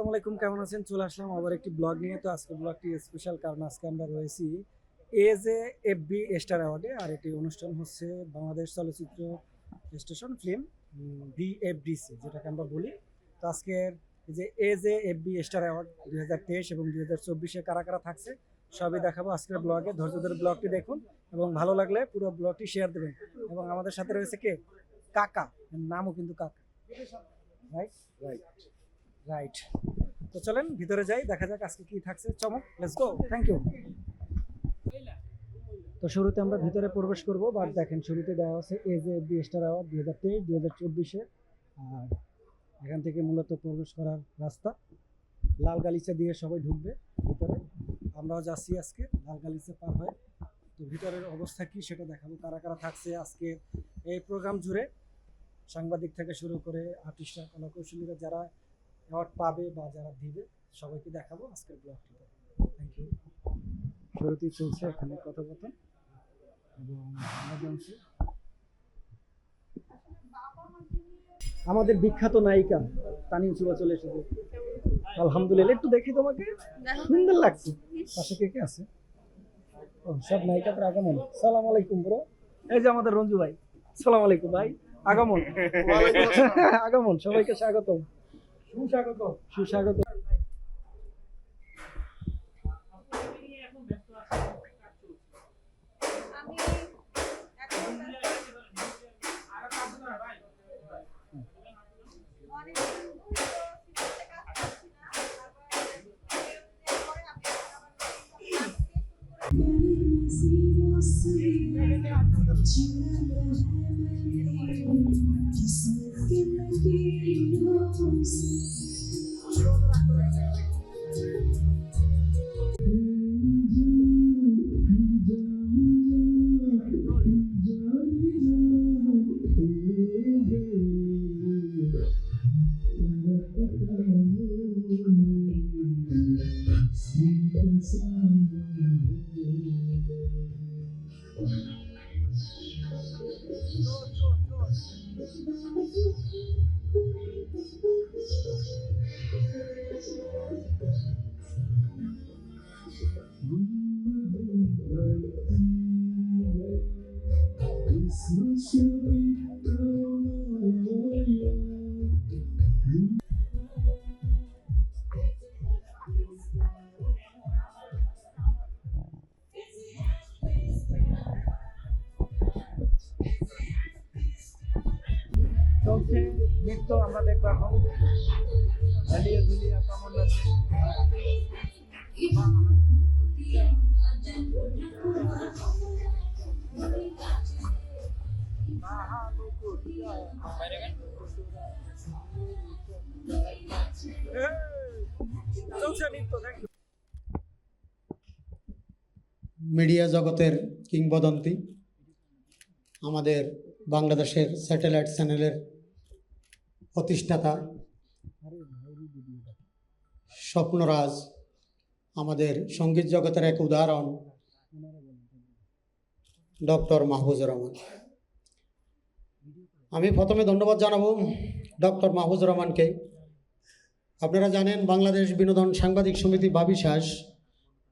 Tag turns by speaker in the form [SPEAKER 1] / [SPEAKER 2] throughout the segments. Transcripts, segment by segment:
[SPEAKER 1] আসসালামু আলাইকুম, কেমন আছেন? চলে আসলাম আবার একটি ব্লগ নিয়ে। তো আজকে ব্লগটি স্পেশাল, কারণ আজকে আমরা রয়েছি AJFB স্টার অ্যাওয়ার্ডে। আর এটি অনুষ্ঠান হচ্ছে বাংলাদেশ চলচ্চিত্র স্টেশন ফিল্ম BFDC, যেটাকে আমরা বলি। তো আজকের এই যে AJFB স্টার অ্যাওয়ার্ড 2023 এবং 2024-এ কারা কারা থাকছে সবই দেখাবো আজকের ব্লগে। ধৈর্য ধরে ব্লগটি দেখুন এবং ভালো লাগলে পুরো ব্লগটি শেয়ার দেবেন। এবং আমাদের সাথে রয়েছে কে? কাকা, নামও কিন্তু কাকা, রাইট? রাইট। তো চলেন ভিতরে যাই, দেখা যাক আজকে কি থাকছে চমক। Let's go, thank you. তো শুরুতে আমরা ভিতরে প্রবেশ করব। বাট দেখেন, শুরুতে দেওয়া আছে AJFB স্টার অ্যাওয়ার্ড 2023-2024-এ। আর এখান থেকে মূলত প্রবেশ করার রাস্তা লাল গালিচা দিয়ে সবাই ঢুকবে ভিতরে। আমরাও যাচ্ছি আজকে লাল গালিচা পার হয়ে। তো ভিতরের অবস্থা কি সেটা দেখাবো, কারা কারা থাকছে আজকে এই প্রোগ্রাম জুড়ে। সাংবাদিক থেকে শুরু করে আর্টিস্টরা, কলাকৌশলীরা যারা অ্যাওয়ার্ড পাবে বা যারা দিবে সবাইকে দেখাবো আজকের ব্লগটিতে। Thank you. শুরুতেই চলছে এখানে কথোপকথন এবং আমাদের বিখ্যাত নায়িকা তানিম সুবা চলে এসেছে। আলহামদুলিল্লাহ, একটু দেখি তোমাকে, সুন্দর লাগছে। পাশে কে কে আছে? ও, সব নায়িকাদের আগমন। সালাম আলাইকুম ব্রো। এই যে আমাদের রঞ্জু ভাই। সালাম আলাইকুম ভাই। আগমন আগমন, সবাইকে স্বাগতম, সুস্বাগত সুস্বাগত। চলছে নৃত্য, আমরা দেখবো এখন। ঝালিয়া ঝুলিয়া কেমন আছে। চলছে নৃত্য। Thank you.
[SPEAKER 2] মিডিয়া জগতের কিংবদন্তি, আমাদের বাংলাদেশের স্যাটেলাইট চ্যানেলের প্রতিষ্ঠাতা স্বপ্নরাজ, আমাদের সঙ্গীত জগতের এক উদাহরণ ডক্টর মাহফুজুর রহমান। আমি প্রথমে ধন্যবাদ জানাবো ডক্টর মাহফুজুর রহমানকে। আপনারা জানেন, বাংলাদেশ বিনোদন সাংবাদিক সমিতি বাবিশ্বাস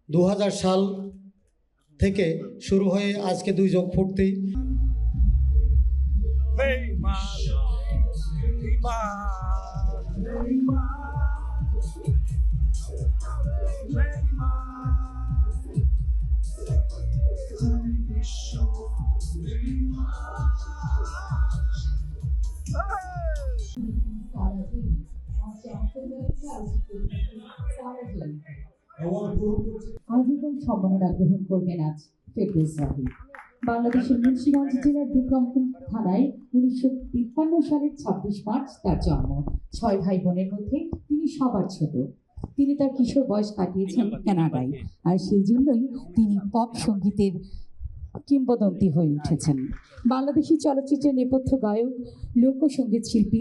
[SPEAKER 2] 2000 সাল থেকে শুরু হয়ে আজকে 2 যোগ ফুর্তি।
[SPEAKER 3] আজীবন সম্মাননা গ্রহণ করবেন আজ ফেরদৌস রাহি। বাংলাদেশের মুন্সিগঞ্জ জেলার বিক্রমপুর থানায় 1953 সালের 26 মার্চ তার জন্ম। 6 ভাই বোনের মধ্যে তিনি সবার ছোট। তিনি তার কিশোর বয়স কাটিয়েছেন কানাডায়, আর সেই জন্যই তিনি পপ সঙ্গীতের কিংবদন্তি হয়ে উঠেছেন। বাংলাদেশি চলচ্চিত্রের নেপথ্য গায়ক, লোকসঙ্গীত শিল্পী।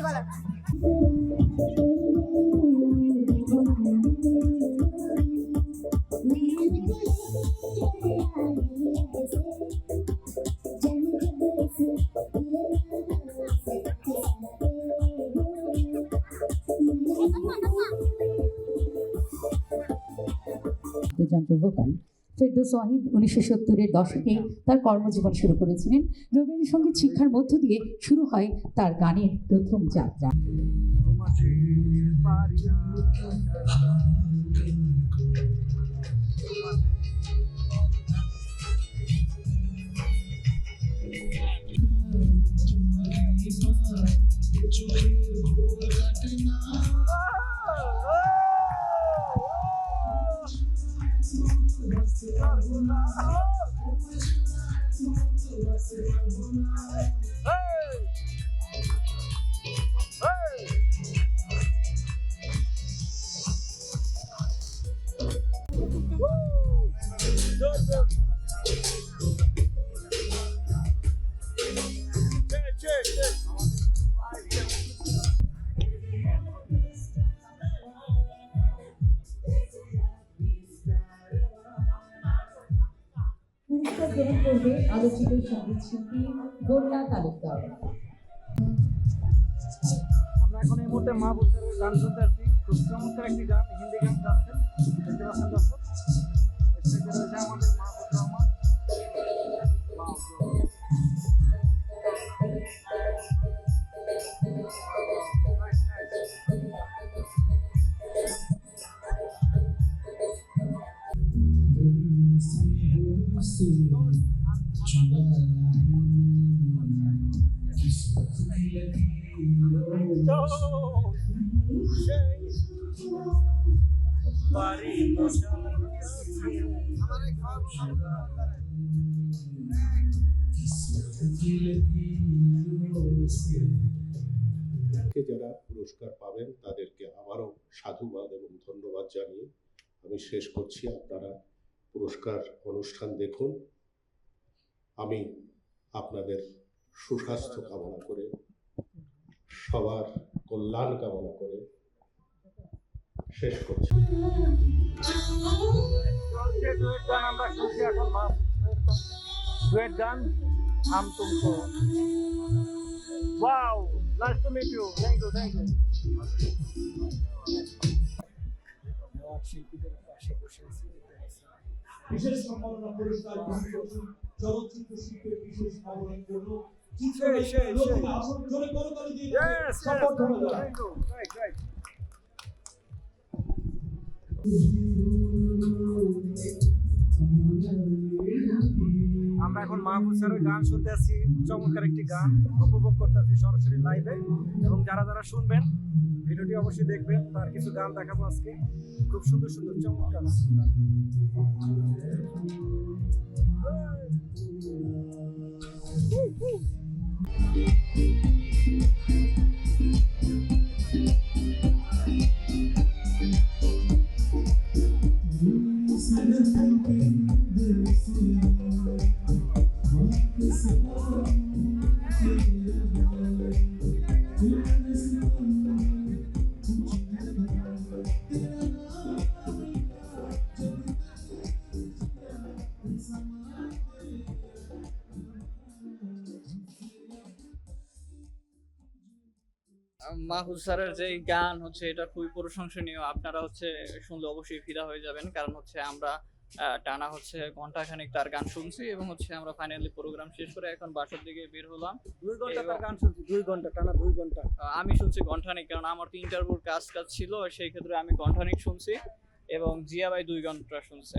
[SPEAKER 4] কিছু বলার না।
[SPEAKER 3] বাদ্যযন্ত্র ভোকাল ফেরদৌস ওয়াহিদ 1970-এর দশকে তার কর্মজীবন শুরু করেছিলেন। রবীন্দ্রসঙ্গীত শিক্ষার মধ্য দিয়ে শুরু হয় তার গানের প্রথম যাত্রা। পুরস্কার গ্রহণ করবে আলোচিত সঙ্গীত শিল্পী বন্যা তালুকদার।
[SPEAKER 1] আমরা এখন এই মুহূর্তে মাহবুবের গান শুনতে আসছি। খুব চমৎকার একটি গান, হিন্দি গান গাচ্ছেন, দেখতে পাচ্ছেন দর্শক। স্টেজে রয়েছে আমাদের মাহবুব রহমান।
[SPEAKER 5] যারা পুরস্কার পাবেন তাদেরকে আবারও সাধুবাদ এবং ধন্যবাদ জানিয়ে আমি শেষ করছি। আপনারা পুরস্কার অনুষ্ঠান দেখুন। আমি আপনাদের সুস্বাস্থ্য কামনা করে, সবার কল্যাণ কামনা করে শেষ করছি।
[SPEAKER 1] আমরা শুনছি এখন ডুয়েট গান হাম তুমকো। Wow, nice to meet you. Thank you, thank you. শিল্পীদের পাশে বসে আছি।
[SPEAKER 6] বিশেষ সম্মাননা পুরস্কার চলচ্চিত্র শিল্পের বিশেষ সম্মানের জন্য
[SPEAKER 1] আমরা এখন মাহবুব স্যারের গান শুনতে আছি। চমৎকার একটি গান উপভোগ করতে আছি সরাসরি লাইভে, এবং যারা যারা শুনবেন ভিডিওটি অবশ্যই দেখবেন। তার কিছু গান দেখাবো আজকে, খুব সুন্দর সুন্দর চমৎকার।
[SPEAKER 7] মাহবুব স্যারের যে গান হচ্ছে এটা খুবই প্রশংসনীয়। আপনারা হচ্ছে শুনলে অবশ্যই ফিদা হয়ে যাবেন, কারণ হচ্ছে আমরা টানা হচ্ছে ঘন্টাখানিক তার গান শুনছি, এবং হচ্ছে আমরা ফাইনালি প্রোগ্রাম শেষ করে এখন বাসার দিকে বের হলাম।
[SPEAKER 1] 2 ঘন্টা তার গান শুনছি, 2 ঘন্টা টানা 2 ঘন্টা।
[SPEAKER 7] আমি শুনছি ঘন্টাখানিক, কারণ আমার তো ইন্টারভিউর কাজ ছিল, সেই ক্ষেত্রে আমি ঘন্টাখানিক শুনছি, এবং জিয়া ভাই 2 ঘন্টা শুনছে।